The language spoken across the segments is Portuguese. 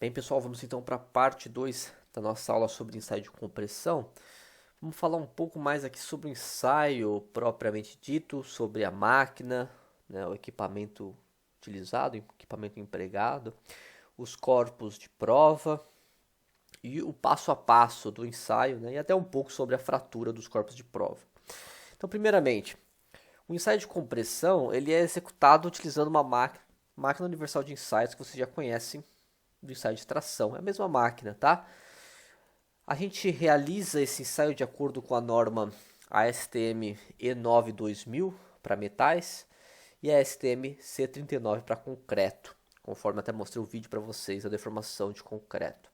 Bem, pessoal, vamos então para a parte 2 da nossa aula sobre ensaio de compressão. Vamos falar um pouco mais aqui sobre o ensaio propriamente dito, sobre a máquina, né, o equipamento utilizado, o equipamento empregado, os corpos de prova e o passo a passo do ensaio, né, e até um pouco sobre a fratura dos corpos de prova. Então, primeiramente, o ensaio de compressão ele é executado utilizando uma máquina universal de ensaios que vocês já conhecem do ensaio de tração. É a mesma máquina, tá? A gente realiza esse ensaio de acordo com a norma ASTM E9 2000 para metais e a ASTM C39 para concreto, conforme até mostrei o vídeo para vocês, a deformação de concreto.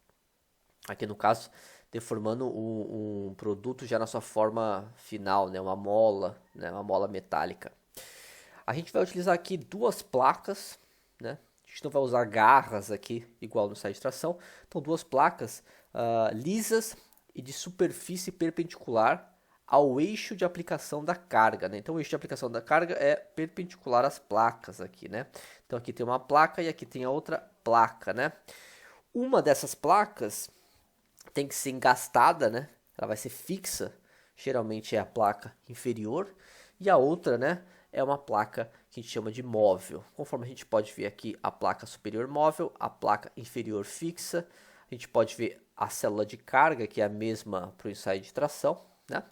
Aqui no caso, deformando um produto já na sua forma final, né, uma mola metálica. A gente vai utilizar aqui duas placas, né? A gente não vai usar garras aqui, igual no site de tração. Então, duas placas lisas e de superfície perpendicular ao eixo de aplicação da carga, né? Então, o eixo de aplicação da carga é perpendicular às placas aqui, né? Então, aqui tem uma placa e aqui tem a outra placa, né? Uma dessas placas tem que ser engastada, né? Ela vai ser fixa, geralmente é a placa inferior, e a outra, né, é uma placa que a gente chama de móvel. Conforme a gente pode ver aqui a placa superior móvel, a placa inferior fixa, a gente pode ver a célula de carga, que é a mesma para o ensaio de tração, né?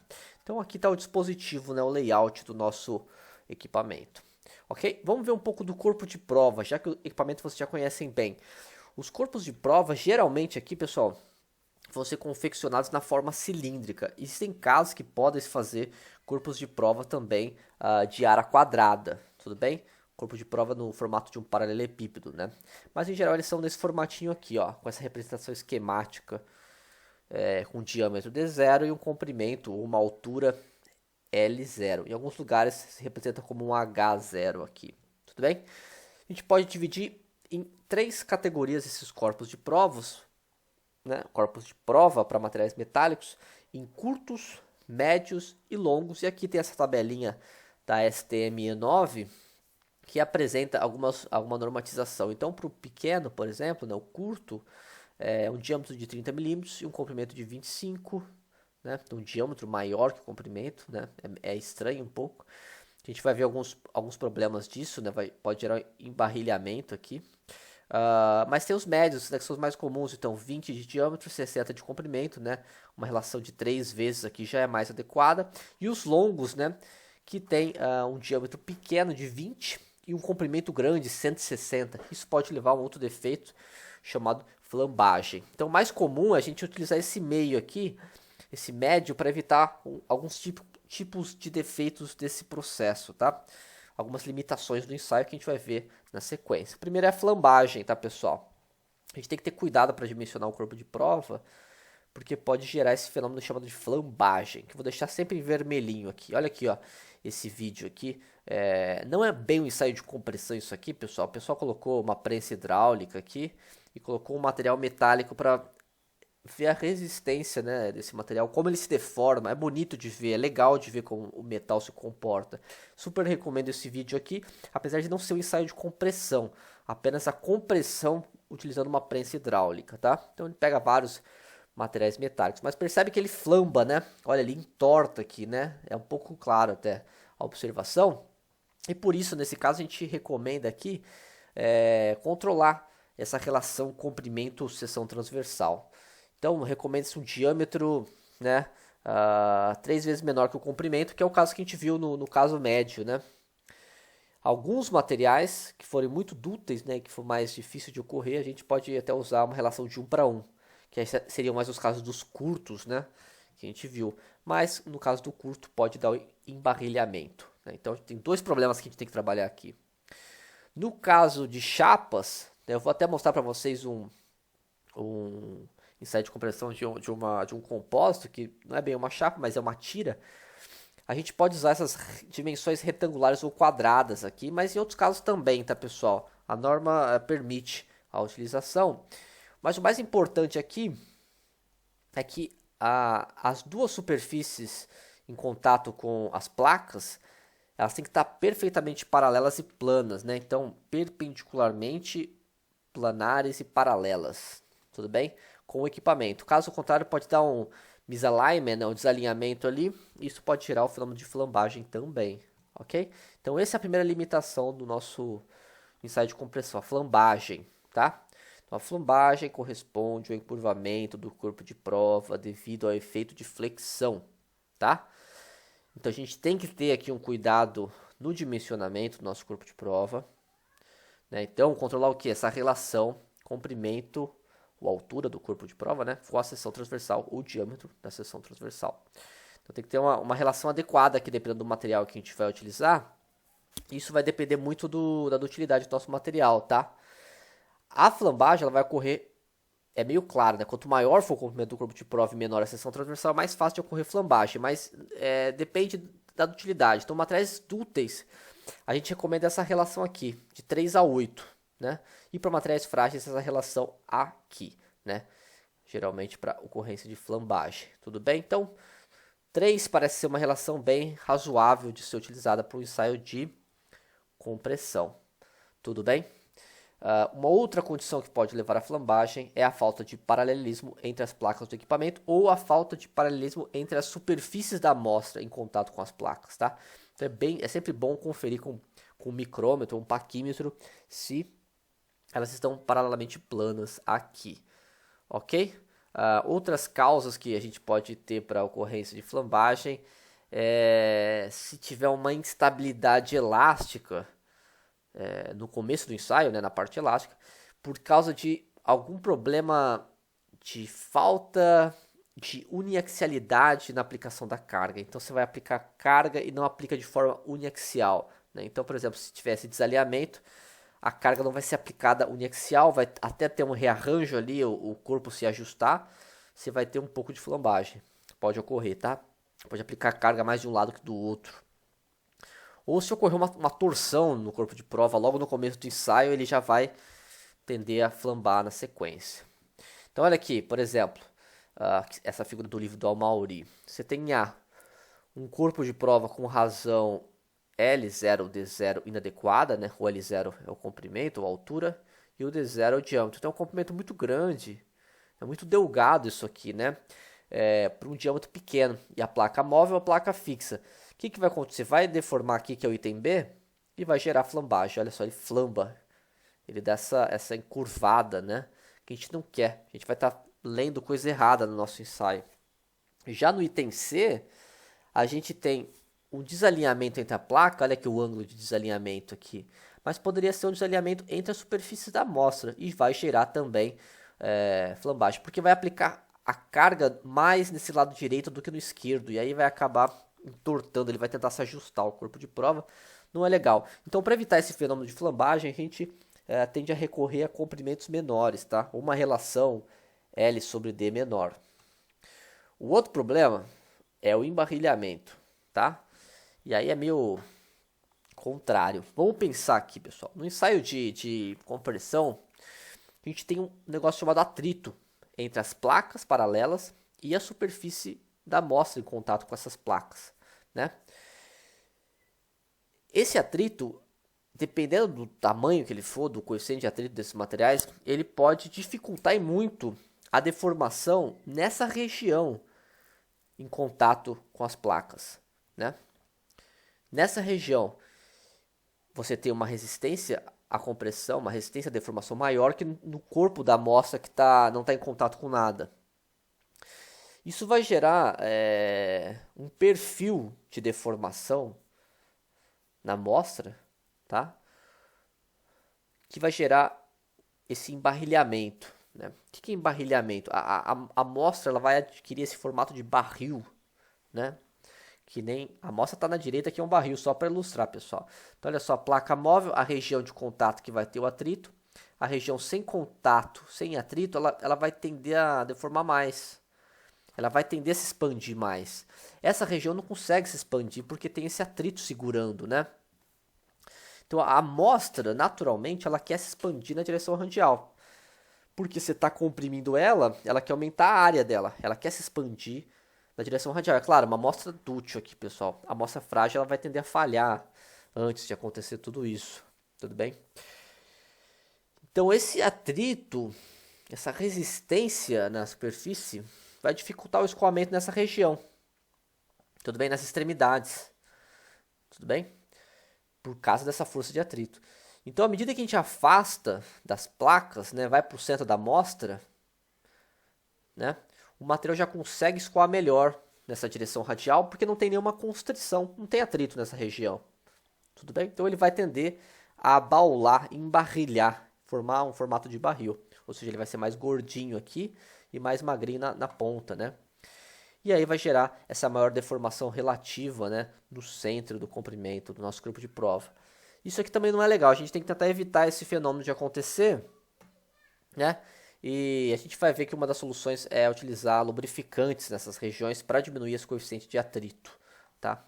Então aqui está o dispositivo, né, o layout do nosso equipamento. Ok? Vamos ver um pouco do corpo de prova, já que o equipamento vocês já conhecem bem. Os corpos de prova, geralmente aqui, pessoal, vão ser confeccionados na forma cilíndrica. Existem casos que podem se fazer corpos de prova também de área quadrada, tudo bem? Corpo de prova no formato de um paralelepípedo, né? Mas em geral eles são nesse formatinho aqui, ó, com essa representação esquemática, com um diâmetro D0 e um comprimento, uma altura L0. Em alguns lugares se representa como um H0 aqui, tudo bem? A gente pode dividir em três categorias esses corpos de provas, né, corpos de prova para materiais metálicos em curtos, médios e longos. E aqui tem essa tabelinha da STME9 que apresenta alguma normatização. Então, para o pequeno, por exemplo, né, o curto, é um diâmetro de 30 milímetros e um comprimento de 25, né, um diâmetro maior que o comprimento, né, é estranho um pouco. A gente vai ver alguns problemas disso, né, pode gerar embarrilhamento aqui. Mas tem os médios, né, que são os mais comuns, então 20 de diâmetro, 60 de comprimento, né? Uma relação de 3 vezes aqui já é mais adequada. E os longos, né, que tem um diâmetro pequeno de 20 e um comprimento grande, 160. Isso pode levar a um outro defeito chamado flambagem. Então, o mais comum é a gente utilizar esse meio aqui, esse médio, para evitar alguns tipos de defeitos desse processo, tá? Algumas limitações do ensaio que a gente vai ver na sequência. Primeiro é a flambagem, tá, pessoal? A gente tem que ter cuidado para dimensionar o corpo de prova, porque pode gerar esse fenômeno chamado de flambagem, que eu vou deixar sempre em vermelhinho aqui. Olha aqui, ó, esse vídeo aqui. Não é bem um ensaio de compressão isso aqui, pessoal. O pessoal colocou uma prensa hidráulica aqui e colocou um material metálico para ver a resistência, né, desse material, como ele se deforma. É bonito de ver, é legal de ver como o metal se comporta. Super recomendo esse vídeo aqui, apesar de não ser um ensaio de compressão, apenas a compressão utilizando uma prensa hidráulica, tá? Então ele pega vários materiais metálicos, mas percebe que ele flamba, né? Olha, ele entorta aqui, né? É um pouco claro até a observação. E por isso, nesse caso, a gente recomenda aqui controlar essa relação comprimento-seção transversal. Então, recomenda-se um diâmetro, né, 3 vezes menor que o comprimento, que é o caso que a gente viu no caso médio, né. Alguns materiais que forem muito dúcteis, né, que for mais difícil de ocorrer, a gente pode até usar uma relação de 1 para 1, que aí seriam mais os casos dos curtos, né, que a gente viu. Mas no caso do curto pode dar o embarrilhamento, né? Então tem dois problemas que a gente tem que trabalhar aqui. No caso de chapas, né, eu vou até mostrar para vocês um ensaio de compressão de um compósito, que não é bem uma chapa, mas é uma tira. A gente pode usar essas dimensões retangulares ou quadradas aqui, mas em outros casos também, tá, pessoal? A norma permite a utilização. Mas o mais importante aqui é que as duas superfícies em contato com as placas, elas têm que estar perfeitamente paralelas e planas, né? Então, perpendicularmente, planares e paralelas. tudo bem? Com o equipamento. Caso contrário, pode dar um misalignment, né, um desalinhamento ali, isso pode gerar o fenômeno de flambagem também, ok? Então essa é a primeira limitação do nosso ensaio de compressão, a flambagem, tá? Então a flambagem corresponde ao encurvamento do corpo de prova devido ao efeito de flexão, tá? Então a gente tem que ter aqui um cuidado no dimensionamento do nosso corpo de prova, né? Então controlar o que? Essa relação comprimento ou altura do corpo de prova, né, com a seção transversal, ou o diâmetro da seção transversal. Então tem que ter uma relação adequada aqui, dependendo do material que a gente vai utilizar. Isso vai depender muito da dutilidade do nosso material, tá? A flambagem ela vai ocorrer, é meio claro, né? Quanto maior for o comprimento do corpo de prova e menor a seção transversal, é mais fácil de ocorrer flambagem, mas depende da dutilidade. Então, materiais dúteis, a gente recomenda essa relação aqui, de 3 a 8. Né? E para materiais frágeis, essa relação aqui, né? Geralmente para ocorrência de flambagem, tudo bem? Então, 3 parece ser uma relação bem razoável de ser utilizada para o ensaio de compressão, tudo bem? Uma outra condição que pode levar à flambagem é a falta de paralelismo entre as placas do equipamento ou a falta de paralelismo entre as superfícies da amostra em contato com as placas, tá? Então é sempre bom conferir com um micrômetro ou um paquímetro se elas estão paralelamente planas aqui, ok? Outras causas que a gente pode ter para a ocorrência de flambagem é se tiver uma instabilidade elástica no começo do ensaio, né, na parte elástica, por causa de algum problema de falta de uniaxialidade na aplicação da carga. Então você vai aplicar carga e não aplica de forma uniaxial, né? Então, por exemplo, se tivesse desalinhamento, a carga não vai ser aplicada uniaxial, vai até ter um rearranjo ali, o corpo se ajustar, você vai ter um pouco de flambagem. Pode ocorrer, tá? Pode aplicar carga mais de um lado que do outro. Ou se ocorrer uma torção no corpo de prova, logo no começo do ensaio, ele já vai tender a flambar na sequência. Então olha aqui, por exemplo, essa figura do livro do Al-Mauri. Você tem um corpo de prova com razão L0 ou D0 inadequada, né? O L0 é o comprimento ou a altura e o D0 é o diâmetro. Então é um comprimento muito grande, é muito delgado isso aqui, né? Para um diâmetro pequeno. E a placa móvel é a placa fixa. O que vai acontecer? Vai deformar aqui, que é o item B, e vai gerar flambagem. Olha só, ele flamba. Ele dá essa encurvada, né? Que a gente não quer. A gente vai estar lendo coisa errada no nosso ensaio. Já no item C, a gente tem um desalinhamento entre a placa, olha aqui o ângulo de desalinhamento aqui, mas poderia ser um desalinhamento entre as superfícies da amostra e vai gerar também flambagem, porque vai aplicar a carga mais nesse lado direito do que no esquerdo, e aí vai acabar entortando, ele vai tentar se ajustar ao corpo de prova, não é legal. Então, para evitar esse fenômeno de flambagem, a gente tende a recorrer a comprimentos menores, tá? Uma relação L sobre D menor. O outro problema é o embarrilhamento, tá? E aí é meio contrário. Vamos pensar aqui, pessoal. No ensaio de compressão, a gente tem um negócio chamado atrito entre as placas paralelas e a superfície da amostra em contato com essas placas, né? Esse atrito, dependendo do tamanho que ele for, do coeficiente de atrito desses materiais, ele pode dificultar muito a deformação nessa região em contato com as placas, né? Nessa região, você tem uma resistência à compressão, uma resistência à deformação maior que no corpo da amostra que não está em contato com nada. Isso vai gerar um perfil de deformação na amostra, tá? Que vai gerar esse embarrilhamento, né? O que é embarrilhamento? A amostra ela vai adquirir esse formato de barril, né? Que nem a amostra está na direita, aqui é um barril, só para ilustrar, pessoal. Então, olha só, a placa móvel, a região de contato que vai ter o atrito, a região sem contato, sem atrito, ela vai tender a deformar mais. Ela vai tender a se expandir mais. Essa região não consegue se expandir porque tem esse atrito segurando, né? Então, a amostra, naturalmente, ela quer se expandir na direção radial. Porque você está comprimindo ela quer aumentar a área dela, ela quer se expandir na direção radial. É claro, uma amostra dútil aqui, pessoal. A amostra frágil ela vai tender a falhar antes de acontecer tudo isso. Tudo bem? Então, esse atrito, essa resistência na superfície vai dificultar o escoamento nessa região. Tudo bem? Nas extremidades. Tudo bem? Por causa dessa força de atrito. Então, à medida que a gente afasta das placas, né, vai para o centro da amostra, né, o material já consegue escoar melhor nessa direção radial, porque não tem nenhuma constrição, não tem atrito nessa região. Tudo bem? Então ele vai tender a abaular, embarrilhar, formar um formato de barril. Ou seja, ele vai ser mais gordinho aqui e mais magrinho na ponta, né? E aí vai gerar essa maior deformação relativa, né, no centro do comprimento do nosso corpo de prova. Isso aqui também não é legal, a gente tem que tentar evitar esse fenômeno de acontecer, né? E a gente vai ver que uma das soluções é utilizar lubrificantes nessas regiões para diminuir esse coeficiente de atrito, tá?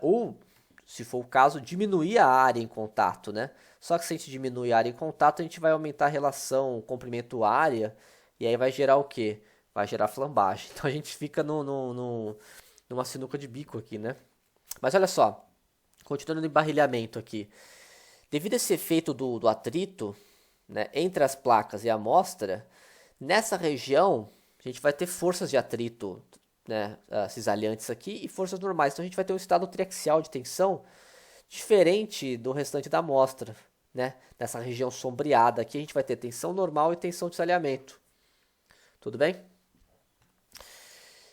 Ou, se for o caso, diminuir a área em contato, né? Só que se a gente diminui a área em contato, a gente vai aumentar a relação comprimento-área e aí vai gerar o quê? Vai gerar flambagem. Então a gente fica numa sinuca de bico aqui, né? Mas olha só, continuando no embarrilhamento aqui. Devido a esse efeito do atrito, né, entre as placas e a amostra, nessa região a gente vai ter forças de atrito, né, cisalhantes aqui e forças normais. Então a gente vai ter um estado triaxial de tensão diferente do restante da amostra. Né? Nessa região sombreada aqui a gente vai ter tensão normal e tensão de cisalhamento. Tudo bem?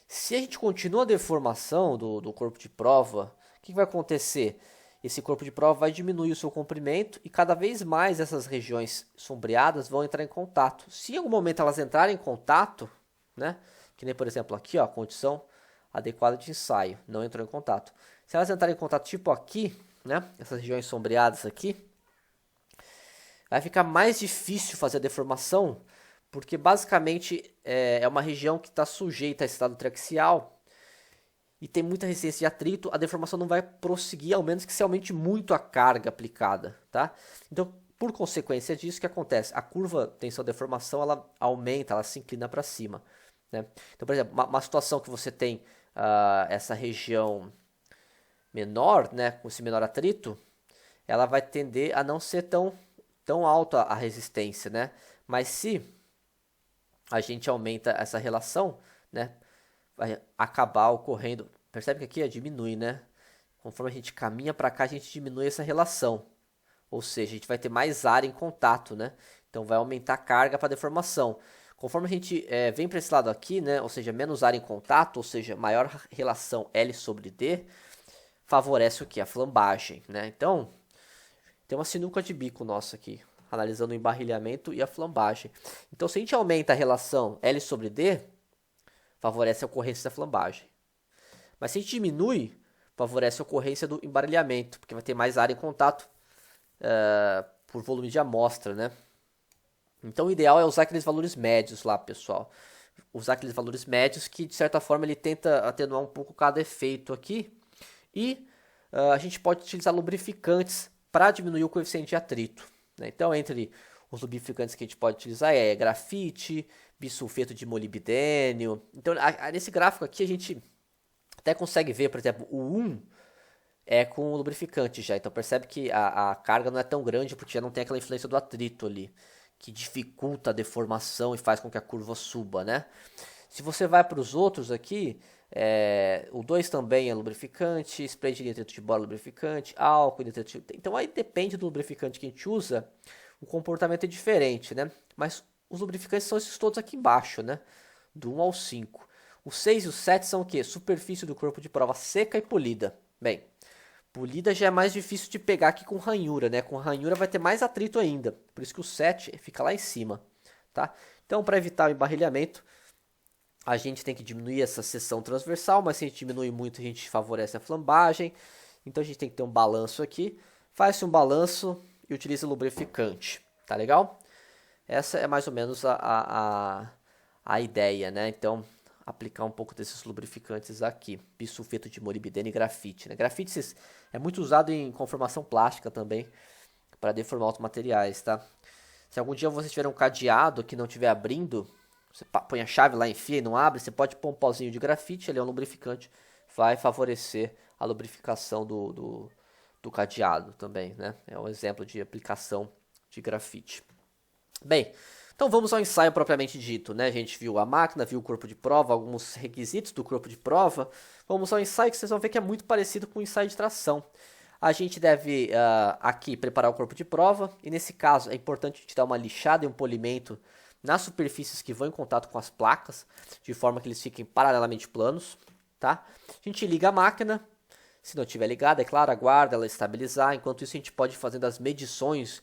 Se a gente continua a deformação do corpo de prova, o que vai acontecer? Esse corpo de prova vai diminuir o seu comprimento e cada vez mais essas regiões sombreadas vão entrar em contato. Se em algum momento elas entrarem em contato, né, que nem por exemplo aqui, ó, condição adequada de ensaio, não entrou em contato. Se elas entrarem em contato tipo aqui, né, essas regiões sombreadas aqui, vai ficar mais difícil fazer a deformação, porque basicamente é uma região que está sujeita a estado triaxial e tem muita resistência de atrito, a deformação não vai prosseguir, ao menos que se aumente muito a carga aplicada, tá? Então, por consequência disso, o que acontece? A curva tensão-deformação, ela aumenta, ela se inclina para cima, né? Então, por exemplo, uma situação que você tem essa região menor, né, com esse menor atrito, ela vai tender a não ser tão alta a resistência, né? Mas se a gente aumenta essa relação, né, vai acabar ocorrendo. Percebe que aqui diminui, né? Conforme a gente caminha para cá, a gente diminui essa relação. Ou seja, a gente vai ter mais área em contato, né? Então vai aumentar a carga para deformação. Conforme a gente vem para esse lado aqui, né? Ou seja, menos área em contato, ou seja, maior relação L sobre D, favorece o que? A flambagem, né? Então, tem uma sinuca de bico nossa aqui, analisando o embarrilhamento e a flambagem. Então, se a gente aumenta a relação L sobre D, favorece a ocorrência da flambagem. Mas se a gente diminui, favorece a ocorrência do embaralhamento, porque vai ter mais área em contato por volume de amostra, né? Então o ideal é usar aqueles valores médios lá, pessoal. Usar aqueles valores médios que, de certa forma, ele tenta atenuar um pouco cada efeito aqui. E a gente pode utilizar lubrificantes para diminuir o coeficiente de atrito. Né? Então, entre os lubrificantes que a gente pode utilizar é grafite, bisulfeto de molibdênio. Então, nesse gráfico aqui a gente até consegue ver, por exemplo, o 1 é com lubrificante já. Então percebe que a carga não é tão grande porque já não tem aquela influência do atrito ali, que dificulta a deformação e faz com que a curva suba, né? Se você vai para os outros aqui, o 2 também é lubrificante, spray de nitrito de boro lubrificante, álcool, nitrito de... Então aí depende do lubrificante que a gente usa, o comportamento é diferente, né? Mas os lubrificantes são esses todos aqui embaixo, né? Do 1 ao 5. O 6 e o 7 são o quê? Superfície do corpo de prova seca e polida. Bem, polida já é mais difícil de pegar aqui com ranhura, né? Com ranhura vai ter mais atrito ainda. Por isso que o 7 fica lá em cima, tá? Então, para evitar o embarrilhamento, a gente tem que diminuir essa seção transversal, mas se a gente diminui muito, a gente favorece a flambagem. Então, a gente tem que ter um balanço aqui. Faz-se um balanço e utiliza lubrificante, tá legal? Essa é mais ou menos a ideia, né? Então, aplicar um pouco desses lubrificantes aqui, bisulfeto de molibdênio e grafite, né? Grafite é muito usado em conformação plástica também, para deformar outros materiais, tá? Se algum dia você tiver um cadeado que não estiver abrindo, você põe a chave lá, enfia e não abre, você pode pôr um pozinho de grafite, ele é um lubrificante, vai favorecer a lubrificação do cadeado também, né? É um exemplo de aplicação de grafite. Bem, Então vamos ao ensaio propriamente dito, né? A gente viu a máquina, viu o corpo de prova, alguns requisitos do corpo de prova. Vamos ao ensaio que vocês vão ver que é muito parecido com o ensaio de tração. A gente deve aqui preparar o corpo de prova e nesse caso é importante a gente dar uma lixada e um polimento nas superfícies que vão em contato com as placas, de forma que eles fiquem paralelamente planos, tá? A gente liga a máquina, se não estiver ligada, é claro, aguarda ela estabilizar. Enquanto isso a gente pode ir fazendo as medições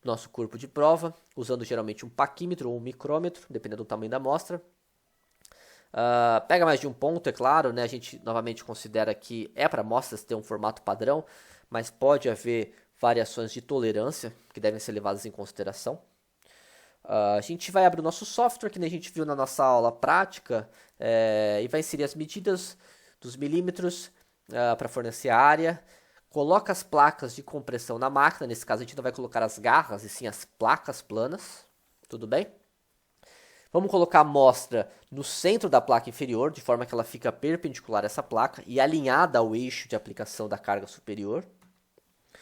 do nosso corpo de prova, usando geralmente um paquímetro ou um micrômetro, dependendo do tamanho da amostra. Pega mais de um ponto, é claro, né? A gente novamente considera que é para amostras ter um formato padrão, mas pode haver variações de tolerância que devem ser levadas em consideração. A gente vai abrir o nosso software, que nem a gente viu na nossa aula prática, e vai inserir as medidas dos milímetros para fornecer a área. Coloca as placas de compressão na máquina, nesse caso a gente não vai colocar as garras, e sim as placas planas, tudo bem? Vamos colocar a amostra no centro da placa inferior, de forma que ela fica perpendicular a essa placa e alinhada ao eixo de aplicação da carga superior. A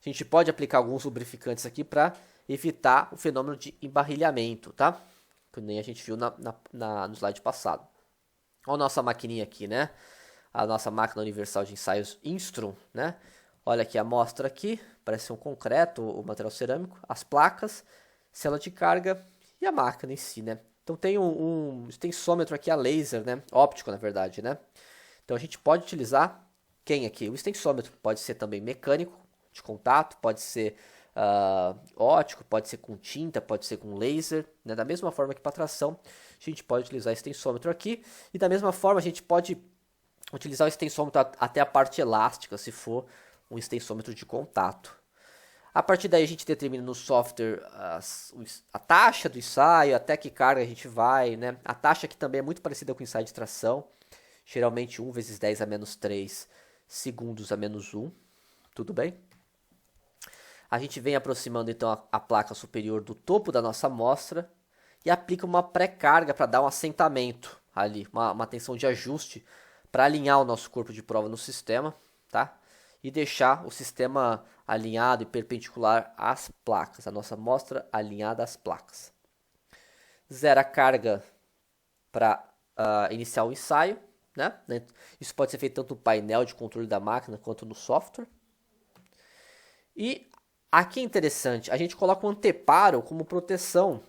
gente pode aplicar alguns lubrificantes aqui para evitar o fenômeno de embarrilhamento, tá? Que nem a gente viu no slide passado. Olha a nossa maquininha aqui, né? A nossa máquina universal de ensaios Instron, né? Olha aqui a amostra aqui, parece um concreto, o material cerâmico, as placas, cela de carga e a máquina em si, né? Então tem um extensômetro aqui a laser, né? Óptico, na verdade, né? Então a gente pode utilizar quem aqui? O extensômetro pode ser também mecânico, de contato, pode ser óptico, pode ser com tinta, pode ser com laser, né? Da mesma forma que para tração, a gente pode utilizar extensômetro aqui, e da mesma forma a gente pode utilizar o extensômetro até a parte elástica, se for um extensômetro de contato. A partir daí a gente determina no software a taxa do ensaio, até que carga a gente vai, né? A taxa aqui também é muito parecida com o ensaio de tração, geralmente 1 vezes 10 a menos 3 segundos a menos 1, tudo bem? A gente vem aproximando então a placa superior do topo da nossa amostra e aplica uma pré-carga para dar um assentamento ali, uma tensão de ajuste para alinhar o nosso corpo de prova no sistema, tá? E deixar o sistema alinhado e perpendicular às placas, a nossa amostra alinhada às placas. Zera a carga para iniciar o ensaio, né? Isso pode ser feito tanto no painel de controle da máquina quanto no software. E aqui é interessante, a gente coloca um anteparo como proteção,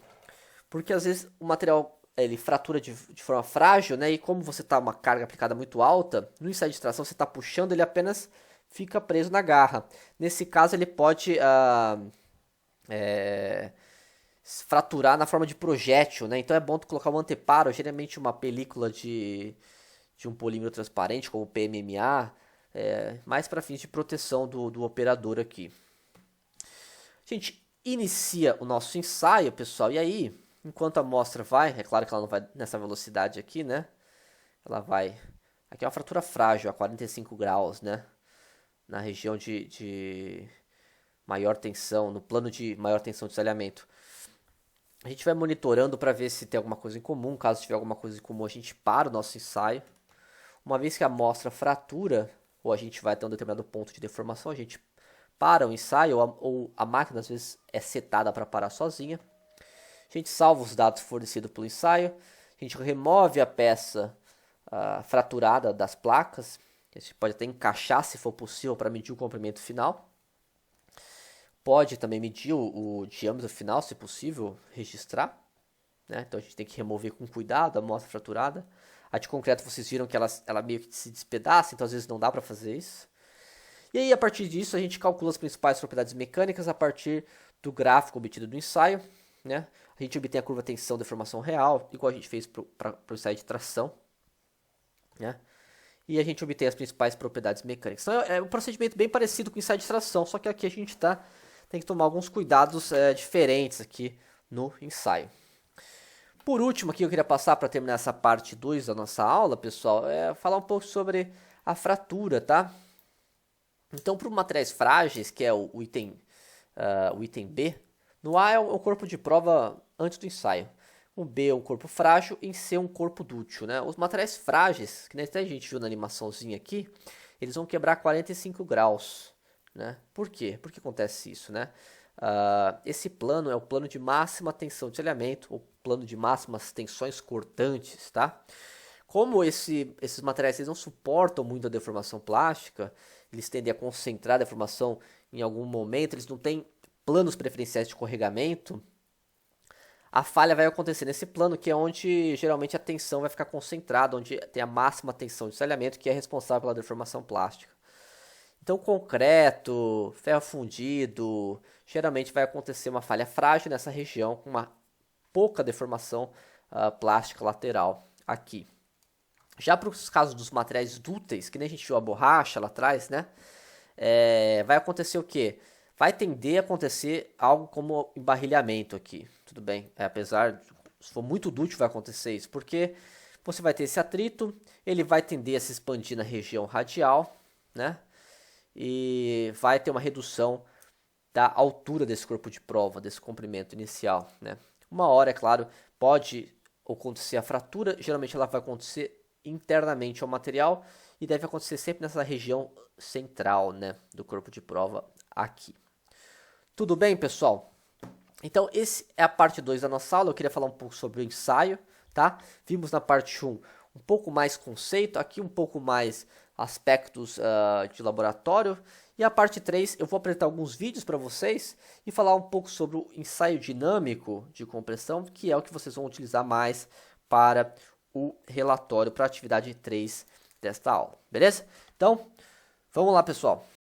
porque às vezes o material ele fratura de forma frágil, né? E como você está uma carga aplicada muito alta, no ensaio de tração você está puxando, ele apenas fica preso na garra. Nesse caso ele pode fraturar na forma de projétil, né? Então é bom tu colocar um anteparo, geralmente uma película de um polímero transparente, como PMMA, mais para fins de proteção do operador aqui. A gente inicia o nosso ensaio, pessoal, e aí, enquanto a amostra vai, é claro que ela não vai nessa velocidade aqui, né? Ela vai... Aqui é uma fratura frágil, a 45 graus, né? Na região de maior tensão, no plano de maior tensão de desalhamento. A gente vai monitorando para ver se tem alguma coisa em comum. Caso tiver alguma coisa em comum, a gente para o nosso ensaio. Uma vez que a amostra fratura, ou a gente vai até um determinado ponto de deformação, a gente para o ensaio, ou a máquina às vezes é setada para parar sozinha. A gente salva os dados fornecidos pelo ensaio, a gente remove a peça fraturada das placas, a gente pode até encaixar se for possível para medir o comprimento final. Pode também medir o diâmetro final, se possível, registrar, né? Então a gente tem que remover com cuidado a amostra fraturada. A de concreto vocês viram que ela meio que se despedaça, então às vezes não dá para fazer isso. E aí, a partir disso, a gente calcula as principais propriedades mecânicas a partir do gráfico obtido do ensaio, né? A gente obtém a curva tensão-deformação real, igual a gente fez para o ensaio de tração, né? E a gente obtém as principais propriedades mecânicas. Então, é um procedimento bem parecido com o ensaio de tração, só que aqui a gente tem que tomar alguns cuidados diferentes aqui no ensaio. Por último, aqui eu queria passar para terminar essa parte 2 da nossa aula, pessoal, falar um pouco sobre a fratura, tá? Então, para os materiais frágeis, que é o item B, no A é o corpo de prova antes do ensaio. O B é um corpo frágil e em C é um corpo dúctil, né? Os materiais frágeis, que até a gente viu na animaçãozinha aqui, eles vão quebrar 45 graus, né? Por quê? Por que acontece isso, né? Esse plano é o plano de máxima tensão de selhamento, ou plano de máximas tensões cortantes, tá? Como esses materiais não suportam muito a deformação plástica, eles tendem a concentrar a deformação em algum momento, eles não têm planos preferenciais de corregamento, a falha vai acontecer nesse plano, que é onde geralmente a tensão vai ficar concentrada, onde tem a máxima tensão de selhamento, que é responsável pela deformação plástica. Então, concreto, ferro fundido, geralmente vai acontecer uma falha frágil nessa região, com uma pouca deformação plástica lateral aqui. Já para os casos dos materiais dúteis, que nem a gente viu a borracha lá atrás, né? Vai acontecer o quê? Vai tender a acontecer algo como embarrilhamento aqui, tudo bem? Apesar, se for muito dútil, vai acontecer isso, porque você vai ter esse atrito, ele vai tender a se expandir na região radial, né? E vai ter uma redução da altura desse corpo de prova, desse comprimento inicial, né? Uma hora, é claro, pode acontecer a fratura, geralmente ela vai acontecer internamente ao material e deve acontecer sempre nessa região central, né, do corpo de prova aqui. Tudo bem, pessoal? Então, esse é a parte 2 da nossa aula. Eu queria falar um pouco sobre o ensaio, tá? Vimos na parte 1 um pouco mais conceito, aqui um pouco mais aspectos de laboratório. E a parte 3 eu vou apresentar alguns vídeos para vocês e falar um pouco sobre o ensaio dinâmico de compressão, que é o que vocês vão utilizar mais para o relatório, para a atividade 3 desta aula, beleza? Então, vamos lá, pessoal.